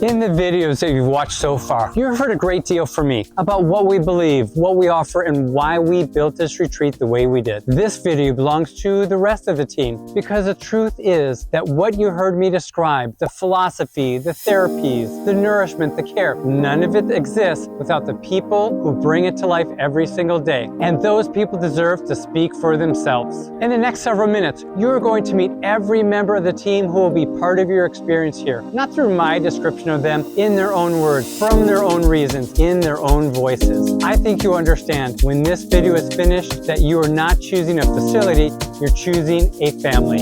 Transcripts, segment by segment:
In the videos that you've watched so far, you've heard a great deal from me about what we believe, what we offer, and why we built this retreat the way we did. This video belongs to the rest of the team because the truth is that what you heard me describe, the philosophy, the therapies, the nourishment, the care, none of it exists without the people who bring it to life every single day. And those people deserve to speak for themselves. In the next several minutes, you're going to meet every member of the team who will be part of your experience here, not through my description of them, in their own words, from their own reasons, in their own voices. I think you understand when this video is finished that you are not choosing a facility, you're choosing a family.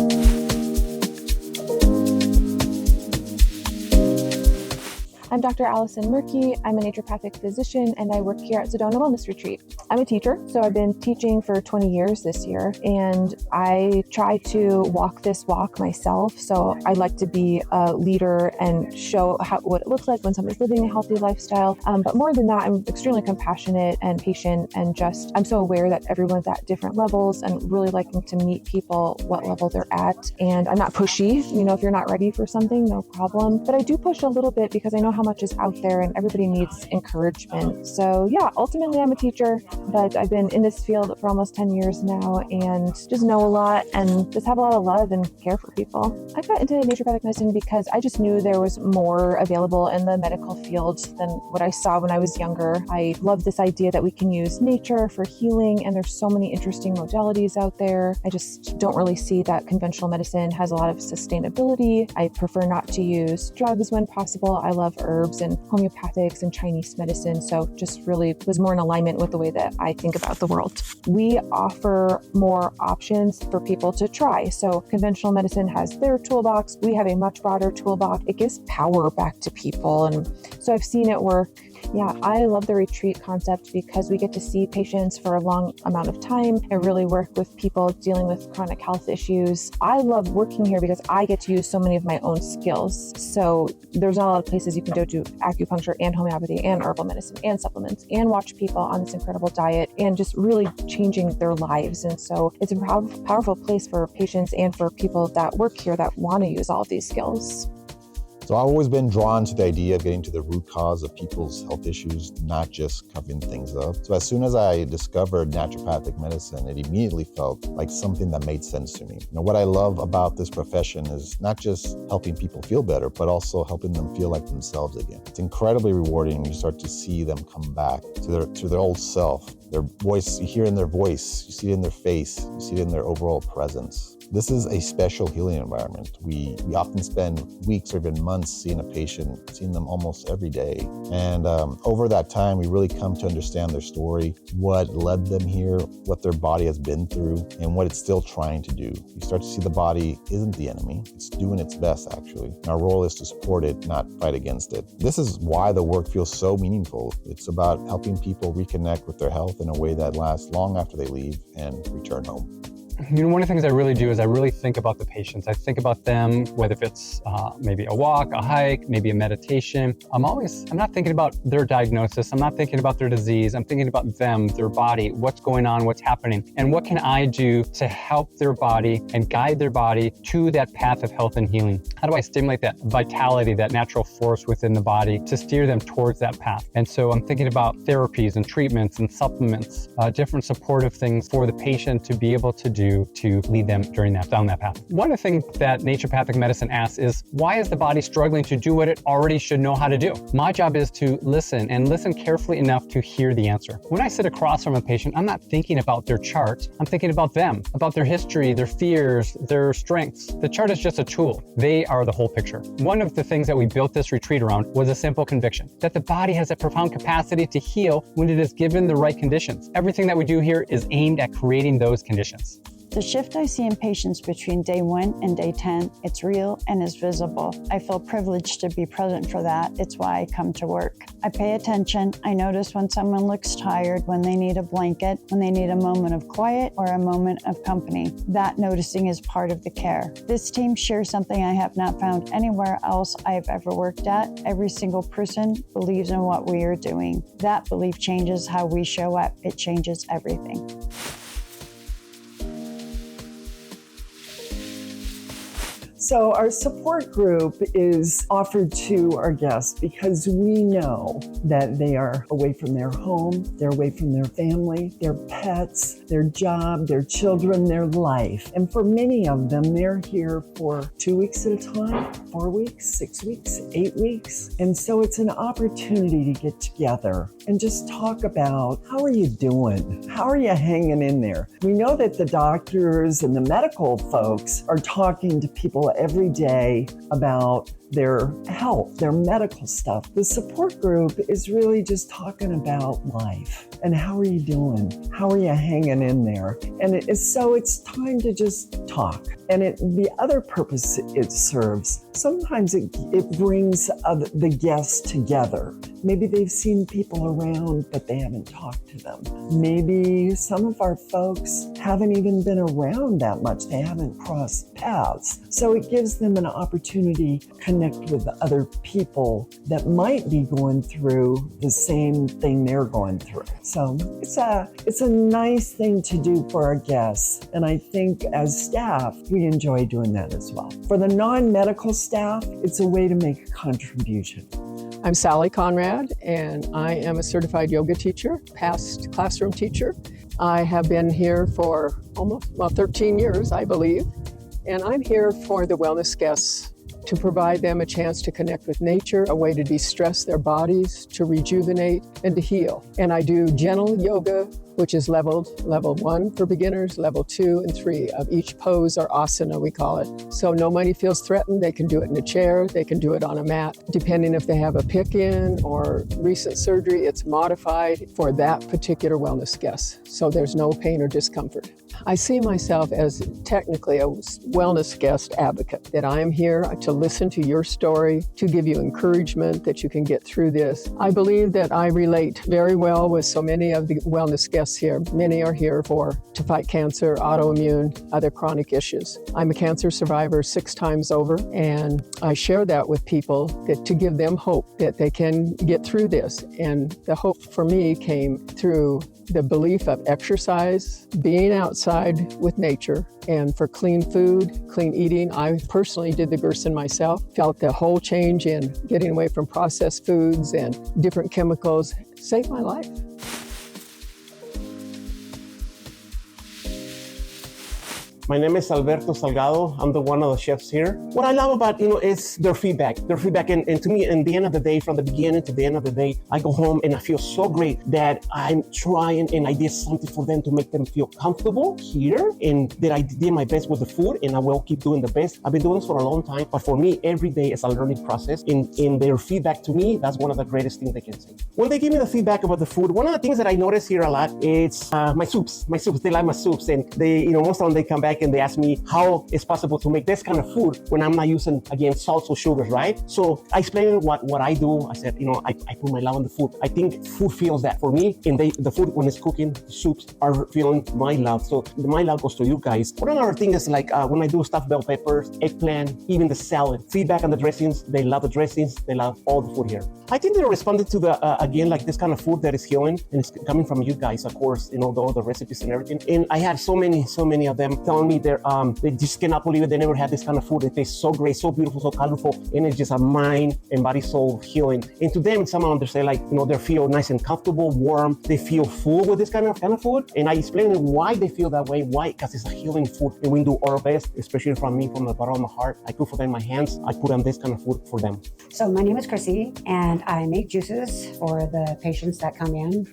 I'm Dr. Allison Murky. I'm a naturopathic physician and I work here at Sedona Wellness Retreat. I'm a teacher, so I've been teaching for 20 years this year, and I try to walk this walk myself. So I like to be a leader and show what it looks like when somebody's living a healthy lifestyle. But more than that, I'm extremely compassionate and patient, and I'm so aware that everyone's at different levels and really liking to meet people what level they're at. And I'm not pushy. If you're not ready for something, no problem. But I do push a little bit because I know how much is out there and everybody needs encouragement. So yeah, ultimately I'm a teacher, but I've been in this field for almost 10 years now and just know a lot and just have a lot of love and care for people. I got into naturopathic medicine because I just knew there was more available in the medical field than what I saw when I was younger. I love this idea that we can use nature for healing, and there's so many interesting modalities out there. I just don't really see that conventional medicine has a lot of sustainability. I prefer not to use drugs when possible. I love herbs and homeopathics and Chinese medicine. So just really was more in alignment with the way that I think about the world. We offer more options for people to try. So conventional medicine has their toolbox. We have a much broader toolbox. It gives power back to people. And so I've seen it work. Yeah, I love the retreat concept because we get to see patients for a long amount of time and really work with people dealing with chronic health issues. I love working here because I get to use so many of my own skills. So there's not a lot of places you can go to acupuncture and homeopathy and herbal medicine and supplements and watch people on this incredible diet and just really changing their lives. And so it's a powerful place for patients and for people that work here that want to use all of these skills. So I've always been drawn to the idea of getting to the root cause of people's health issues, not just covering things up. So as soon as I discovered naturopathic medicine, it immediately felt like something that made sense to me. What I love about this profession is not just helping people feel better, but also helping them feel like themselves again. It's incredibly rewarding when you start to see them come back to their old self. Their voice, you hear in their voice, you see it in their face, you see it in their overall presence. This is a special healing environment. We often spend weeks or even months seeing a patient, seeing them almost every day. And over that time, we really come to understand their story, what led them here, what their body has been through, and what it's still trying to do. You start to see the body isn't the enemy. It's doing its best, actually. And our role is to support it, not fight against it. This is why the work feels so meaningful. It's about helping people reconnect with their health in a way that lasts long after they leave and return home. One of the things I really do is I really think about the patients. I think about them, whether it's maybe a walk, a hike, maybe a meditation. I'm not thinking about their diagnosis. I'm not thinking about their disease. I'm thinking about them, their body, what's going on, what's happening, and what can I do to help their body and guide their body to that path of health and healing? How do I stimulate that vitality, that natural force within the body to steer them towards that path? And so I'm thinking about therapies and treatments and supplements, different supportive things for the patient to be able to do to lead them down that path. One of the things that naturopathic medicine asks is, why is the body struggling to do what it already should know how to do? My job is to listen and listen carefully enough to hear the answer. When I sit across from a patient, I'm not thinking about their chart. I'm thinking about them, about their history, their fears, their strengths. The chart is just a tool. They are the whole picture. One of the things that we built this retreat around was a simple conviction that the body has a profound capacity to heal when it is given the right conditions. Everything that we do here is aimed at creating those conditions. The shift I see in patients between day 1 and day 10, it's real and is visible. I feel privileged to be present for that. It's why I come to work. I pay attention. I notice when someone looks tired, when they need a blanket, when they need a moment of quiet or a moment of company. That noticing is part of the care. This team shares something I have not found anywhere else I have ever worked at. Every single person believes in what we are doing. That belief changes how we show up. It changes everything. So our support group is offered to our guests because we know that they are away from their home, they're away from their family, their pets, their job, their children, their life. And for many of them, they're here for 2 weeks at a time, 4 weeks, 6 weeks, 8 weeks. And so it's an opportunity to get together and just talk about, how are you doing? How are you hanging in there? We know that the doctors and the medical folks are talking to people every day about their health, their medical stuff. The support group is really just talking about life and how are you doing? How are you hanging in there? And it's time to just talk. And the other purpose it serves, sometimes it brings the guests together. Maybe they've seen people around, but they haven't talked to them. Maybe some of our folks haven't even been around that much. They haven't crossed paths. So it gives them an opportunity to connect with other people that might be going through the same thing they're going through. So it's a nice thing to do for our guests. And I think as staff, we enjoy doing that as well. For the non-medical staff, it's a way to make a contribution. I'm Sally Conrad, and I am a certified yoga teacher, past classroom teacher. I have been here for 13 years, I believe, and I'm here for the wellness guests to provide them a chance to connect with nature, a way to de-stress their bodies, to rejuvenate, and to heal. And I do gentle yoga, which is leveled, level 1 for beginners, level 2 and 3 of each pose or asana, we call it. So nobody feels threatened. They can do it in a chair, they can do it on a mat. Depending if they have a pick-in or recent surgery, it's modified for that particular wellness guest. So there's no pain or discomfort. I see myself as technically a wellness guest advocate, that I am here to listen to your story, to give you encouragement that you can get through this. I believe that I relate very well with so many of the wellness guests here. Many are here to fight cancer, autoimmune, other chronic issues. I'm a cancer survivor 6 times over, and I share that with people to give them hope that they can get through this. And the hope for me came through the belief of exercise, being outside with nature, and for clean food, clean eating. I personally did the Gerson myself, felt the whole change in getting away from processed foods and different chemicals saved my life. My name is Alberto Salgado. I'm one of the chefs here. What I love about, is their feedback. And to me, in the end of the day, from the beginning to the end of the day, I go home and I feel so great that I'm trying and I did something for them to make them feel comfortable here, and that I did my best with the food, and I will keep doing the best. I've been doing this for a long time, but for me, every day is a learning process. In their feedback to me, that's one of the greatest things they can say. When they give me the feedback about the food, one of the things that I notice here a lot is my soups. They like my soups, and they, most of them they come back and they ask me how it's possible to make this kind of food when I'm not using, again, salts or sugars, right? So I explained what I do. I said, I put my love on the food. I think food feels that for me, and the food, when it's cooking, the soups are feeling my love. So my love goes to you guys. One other thing is when I do stuffed bell peppers, eggplant, even the salad, feedback on the dressings. They love the dressings. They love all the food here. I think they responded to this kind of food that is healing, and it's coming from you guys, of course, all the recipes and everything. And I had so many of them telling me they just cannot believe it. They never had this kind of food. It tastes so great, so beautiful, so colorful, and it's just a mind and body, soul healing. And to them, some of them, they say they feel nice and comfortable, warm. They feel full with this kind of food. And I explain why they feel that way. Why? Because it's a healing food, and we do our best, especially from me, from the bottom of my heart. I cook for them in my hands. I put on this kind of food for them. So my name is Chrissy, and I make juices for the patients that come in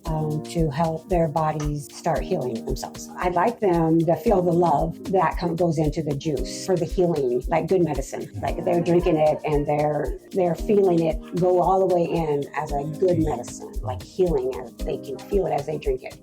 to help their bodies start healing themselves. I'd like them to feel the love that goes into the juice for the healing, like good medicine. Like they're drinking it and they're feeling it go all the way in as a good medicine, like healing, as they can feel it as they drink it.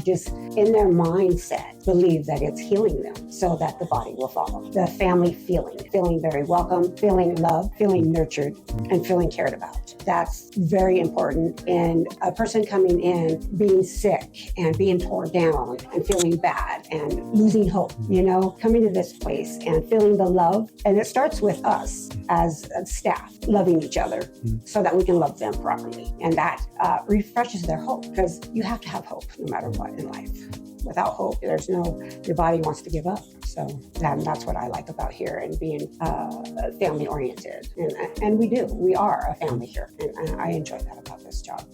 Just in their mindset, believe that it's healing them so that the body will follow. The family feeling very welcome, feeling loved, feeling nurtured, and feeling cared about. That's very important. And a person coming in being sick and being torn down and feeling bad and losing hope, coming to this place and feeling the love. And it starts with us as staff loving each other so that we can love them properly. And that refreshes their hope, because you have to have hope no matter what in life. without hope, your body wants to give up. So that's what I like about here and being family oriented. And we are a family here. And I enjoy that about this job.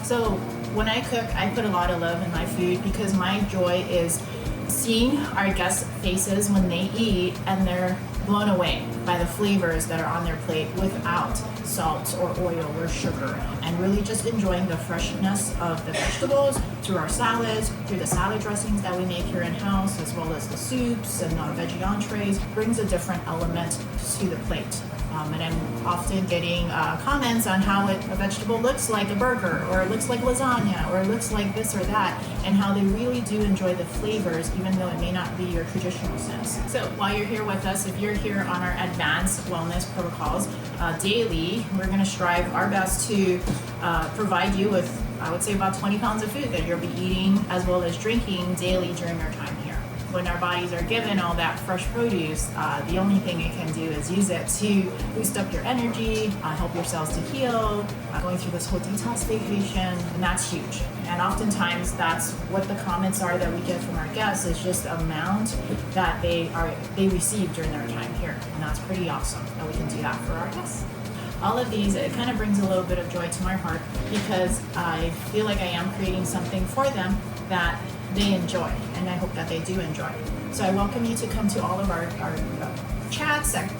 So when I cook, I put a lot of love in my food because my joy is seeing our guests' faces when they eat and they're blown away by the flavors that are on their plate without salt or oil or sugar, and really just enjoying the freshness of the vegetables through our salads, through the salad dressings that we make here in-house, as well as the soups and the veggie entrees, brings a different element to the plate. And I'm often getting comments on how a vegetable looks like a burger, or it looks like lasagna, or it looks like this or that, and how they really do enjoy the flavors, even though it may not be your traditional sense. So while you're here with us, if you're here on our advanced wellness protocols daily, we're going to strive our best to provide you with, I would say, about 20 pounds of food that you'll be eating as well as drinking daily during your time here. When our bodies are given all that fresh produce, the only thing it can do is use it to boost up your energy, help your cells to heal, going through this whole detox vacation, and that's huge. And oftentimes that's what the comments are that we get from our guests, is just the amount that they receive during their time here. And that's pretty awesome that we can do that for our guests. All of these, it kind of brings a little bit of joy to my heart because I feel like I am creating something for them that they enjoy, and I hope that they do enjoy. So I welcome you to come to all of our chats, and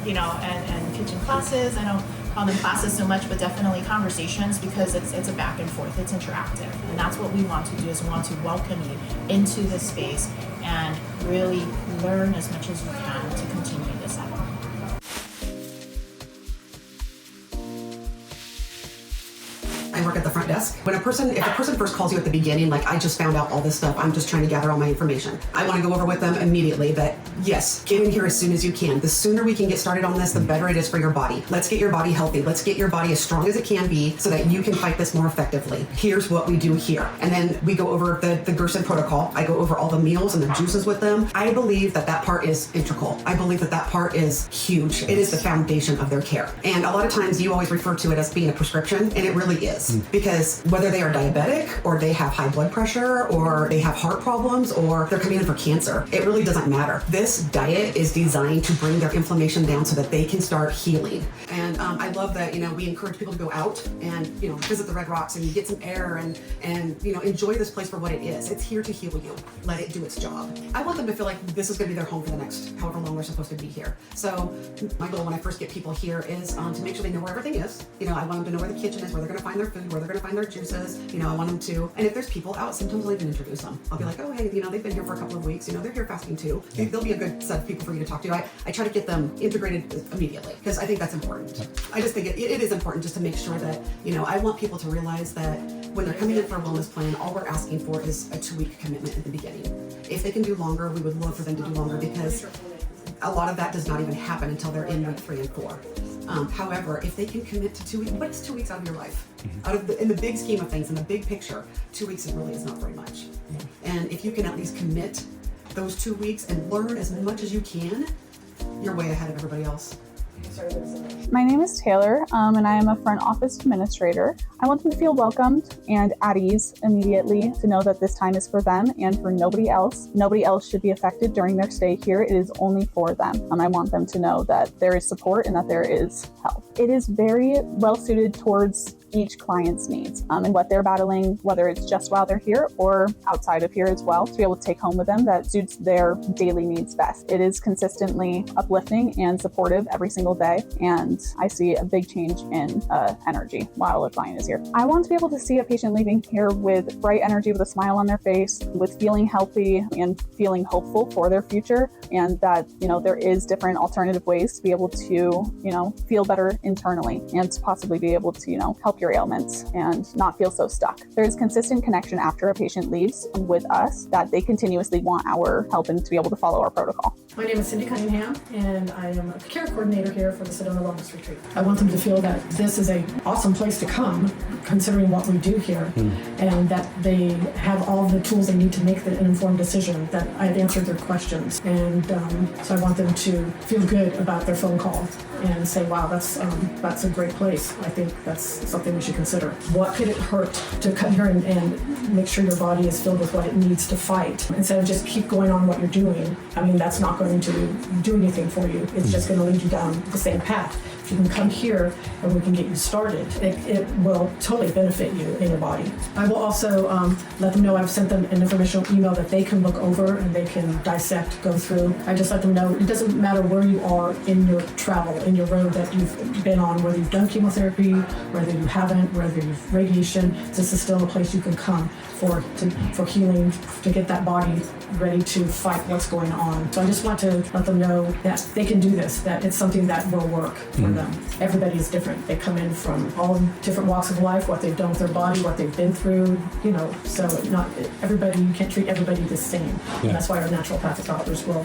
kitchen classes. I don't call them classes so much, but definitely conversations, because it's a back and forth, it's interactive. And that's what we want to do, is we want to welcome you into this space and really learn as much as you can to continue this effort. I work at the front desk. If a person first calls you at the beginning, like, I just found out all this stuff, I'm just trying to gather all my information, I want to go over with them immediately that, yes, get in here as soon as you can. The sooner we can get started on this, the better it is for your body. Let's get your body healthy. Let's get your body as strong as it can be so that you can fight this more effectively. Here's what we do here. And then we go over the Gerson protocol. I go over all the meals and the juices with them. I believe that part is integral. I believe that part is huge. It is the foundation of their care. And a lot of times you always refer to it as being a prescription, and it really is. Because whether they are diabetic, or they have high blood pressure, or they have heart problems, or they're coming in for cancer, it really doesn't matter. This diet is designed to bring their inflammation down so that they can start healing. And I love that, we encourage people to go out and, visit the Red Rocks and get some air and enjoy this place for what it is. It's here to heal you. Let it do its job. I want them to feel like this is going to be their home for the next however long they're supposed to be here. So my goal when I first get people here is to make sure they know where everything is. I want them to know where the kitchen is, where they're going to find their food, where they're going to find their juices. I want them to, and if there's people out, sometimes I'll even introduce them. I'll be like, oh, hey, they've been here for a couple of weeks. They're here fasting too. They'll be a good set of people for you to talk to. I try to get them integrated immediately because I think that's important. I just think it is important just to make sure that, I want people to realize that when they're coming in for a wellness plan, all we're asking for is a 2-week commitment at the beginning. If they can do longer, we would love for them to do longer, because a lot of that does not even happen until they're in week 3 and 4. However, if they can commit to 2 weeks, what's 2 weeks out of your life? In the big scheme of things, in the big picture, 2 weeks really is not very much. And if you can at least commit those 2 weeks and learn as much as you can, you're way ahead of everybody else. My name is Taylor, and I am a front office administrator. I want them to feel welcomed and at ease immediately, to know that this time is for them and for nobody else. Nobody else should be affected during their stay here. It is only for them. And I want them to know that there is support and that there is help. It is very well suited towards each client's needs and what they're battling, whether it's just while they're here or outside of here as well, to be able to take home with them that suits their daily needs best. It is consistently uplifting and supportive every single day, and I see a big change in energy while a client is here. I want to be able to see a patient leaving here with bright energy, with a smile on their face, with feeling healthy and feeling hopeful for their future, and that there is different alternative ways to be able to feel better internally and to possibly be able to help your ailments and not feel so stuck. There's consistent connection after a patient leaves with us, that they continuously want our help and to be able to follow our protocol. My name is Cindy Cunningham, and I am a care coordinator here for the Sedona Wellness Retreat. I want them to feel that this is an awesome place to come, considering what we do here, and that they have all the tools they need to make an informed decision, that I've answered their questions. And so I want them to feel good about their phone call and say, wow, that's a great place. I think that's something we should consider. What could it hurt to come here and make sure your body is filled with what it needs to fight, instead of just keep going on what you're doing? I mean, that's not going to do anything for you. It's just going to lead you down the same path. If you can come here and we can get you started, it will totally benefit you in your body. I will also let them know I've sent them an informational email that they can look over and they can dissect, go through. I just let them know it doesn't matter where you are in your travel, in your road that you've been on, whether you've done chemotherapy, whether you haven't, whether you've radiation, this is still a place you can come for healing, to get that body ready to fight what's going on. So I just want to let them know that they can do this, that it's something that will work for them. Everybody is different. They come in from all different walks of life, what they've done with their body, what they've been through, so not everybody, you can't treat everybody the same. And that's why our naturopathic doctors will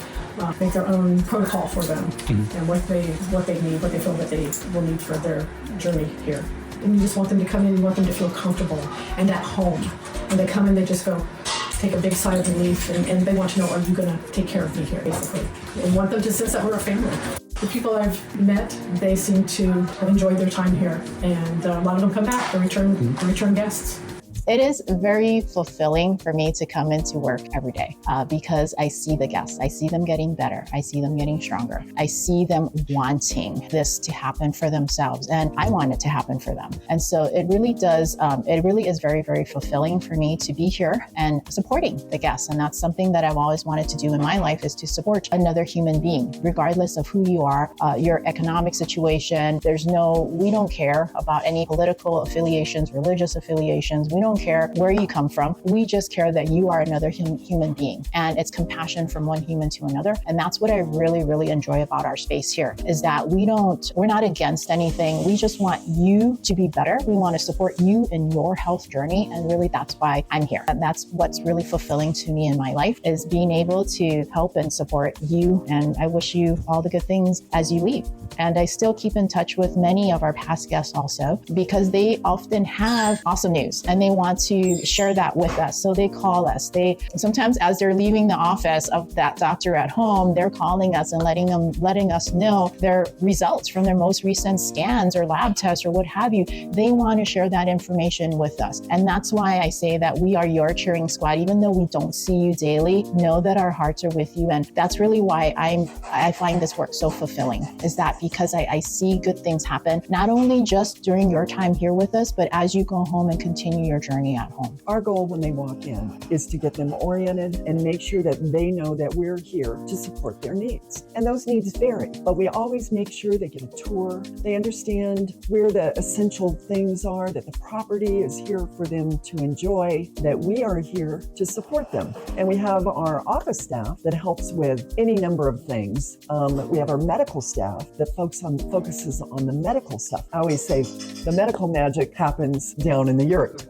make their own protocol for them and what they need, what they feel that they will need for their journey here. And you just want them to come in, you want them to feel comfortable and at home. When they come in, they just go, take a big sigh of relief, and they want to know, are you going to take care of me here, basically? And want them to sense that we're a family. The people I've met, they seem to have enjoyed their time here, and a lot of them come back, they're return guests. It is very fulfilling for me to come into work every day because I see the guests. I see them getting better. I see them getting stronger. I see them wanting this to happen for themselves, and I want it to happen for them. And so it really does, it really is very, very fulfilling for me to be here and supporting the guests. And that's something that I've always wanted to do in my life, is to support another human being, regardless of who you are, your economic situation. We don't care about any political affiliations, religious affiliations. We don't care where you come from. We just care that you are another human being, and it's compassion from one human to another. And that's what I really, really enjoy about our space here, is that we're not against anything. We just want you to be better. We want to support you in your health journey. And really, that's why I'm here. And that's what's really fulfilling to me in my life, is being able to help and support you. And I wish you all the good things as you leave. And I still keep in touch with many of our past guests also, because they often have awesome news and they want to share that with us. So they call us. They sometimes, as they're leaving the office of that doctor at home, they're calling us and letting us know their results from their most recent scans or lab tests or what have you. They want to share that information with us. And that's why I say that we are your cheering squad. Even though we don't see you daily, know that our hearts are with you. And that's really why I find this work so fulfilling, is that because I see good things happen, not only just during your time here with us, but as you go home and continue your journey at home. Our goal when they walk in is to get them oriented and make sure that they know that we're here to support their needs. And those needs vary, but we always make sure they get a tour. They understand where the essential things are, that the property is here for them to enjoy, that we are here to support them. And we have our office staff that helps with any number of things. We have our medical staff that focuses on the medical stuff. I always say the medical magic happens down in the yurt.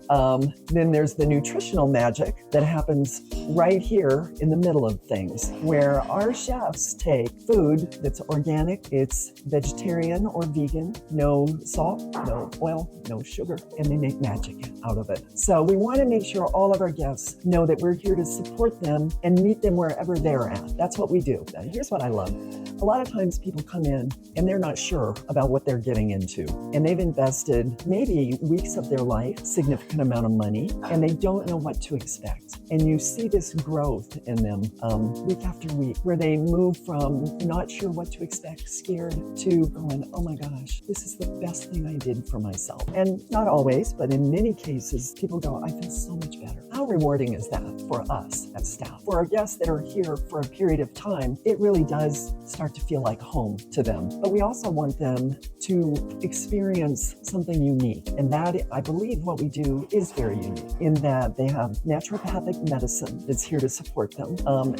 Then there's the nutritional magic that happens right here in the middle of things, where our chefs take food that's organic, it's vegetarian or vegan, no salt, no oil, no sugar, and they make magic out of it. So we want to make sure all of our guests know that we're here to support them and meet them wherever they're at. That's what we do. Now, here's what I love. A lot of times people come in and they're not sure about what they're getting into, and they've invested maybe weeks of their life, significant amount of money, and they don't know what to expect. And you see this growth in them week after week, where they move from not sure what to expect, scared, to going, oh my gosh, this is the best thing I did for myself. And not always, but in many cases, people go, I feel so much better. How rewarding is that for us as staff? For our guests that are here for a period of time, it really does start to feel like home to them. But we also want them to experience something unique. And that, I believe, what we do is very unique, in that they have naturopathic medicine that's here to support them.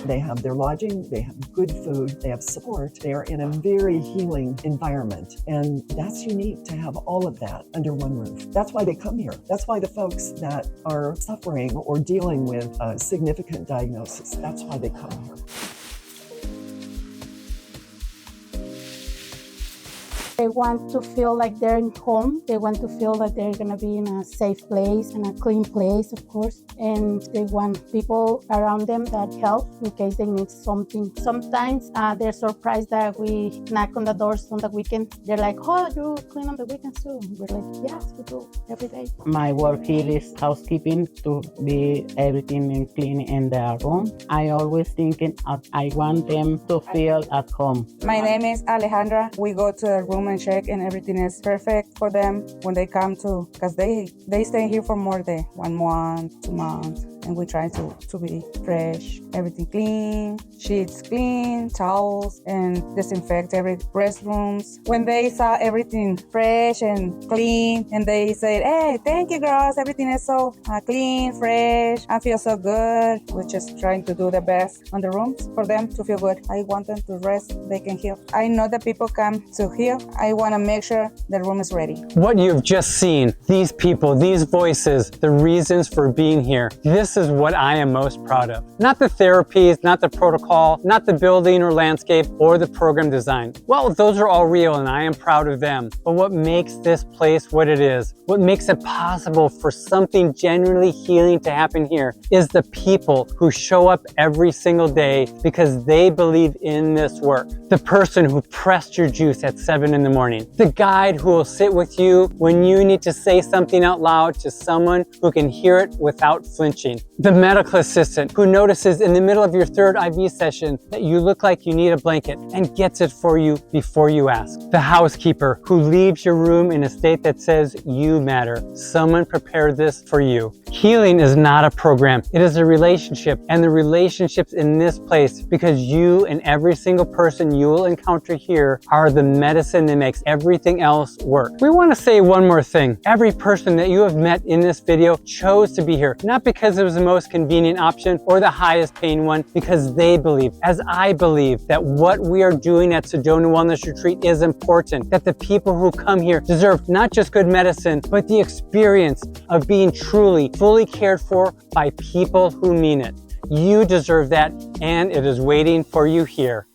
They have their lodging, they have good food, they have support. They are in a very healing environment. And that's unique to have all of that under one roof. That's why they come here. That's why the folks that are suffering or dealing with a significant diagnosis, that's why they come here. They want to feel like they're in home. They want to feel that they're going to be in a safe place and a clean place, of course. And they want people around them that help in case they need something. Sometimes they're surprised that we knock on the doors on the weekend. They're like, oh, you clean on the weekends too? We're like, yes, we do every day. My work here is housekeeping, to be everything clean in their room. I always thinking I want them to feel at home. My name is Alejandra. We go to the room and check, and everything is perfect for them when they come to, because they stay here for more than 1 month, 2 months. And we try to be fresh, everything clean, sheets clean, towels, and disinfect every restrooms. When they saw everything fresh and clean, and they said, hey, thank you girls, everything is so clean, fresh, I feel so good. We're just trying to do the best on the rooms for them to feel good. I want them to rest, they can heal. I know that people come to heal. I want to make sure the room is ready. What you've just seen, these people, these voices, the reasons for being here, this is what I am most proud of. Not the therapies, not the protocol, not the building or landscape, or the program design. Well, those are all real and I am proud of them. But what makes this place what it is, what makes it possible for something genuinely healing to happen here, is the people who show up every single day because they believe in this work. The person who pressed your juice at 7 in the morning. The guide who will sit with you when you need to say something out loud to someone who can hear it without flinching. The medical assistant who notices in the middle of your 3rd IV session that you look like you need a blanket and gets it for you before you ask. The housekeeper who leaves your room in a state that says you matter. Someone prepared this for you. Healing is not a program, it is a relationship, and the relationships in this place, because you and every single person you will encounter here are the medicine that makes everything else work. We want to say one more thing. Every person that you have met in this video chose to be here, not because it was the most convenient option or the highest paying one, because they believe, as I believe, that what we are doing at Sedona Wellness Retreat is important, that the people who come here deserve not just good medicine, but the experience of being truly, fully cared for by people who mean it. You deserve that, and it is waiting for you here.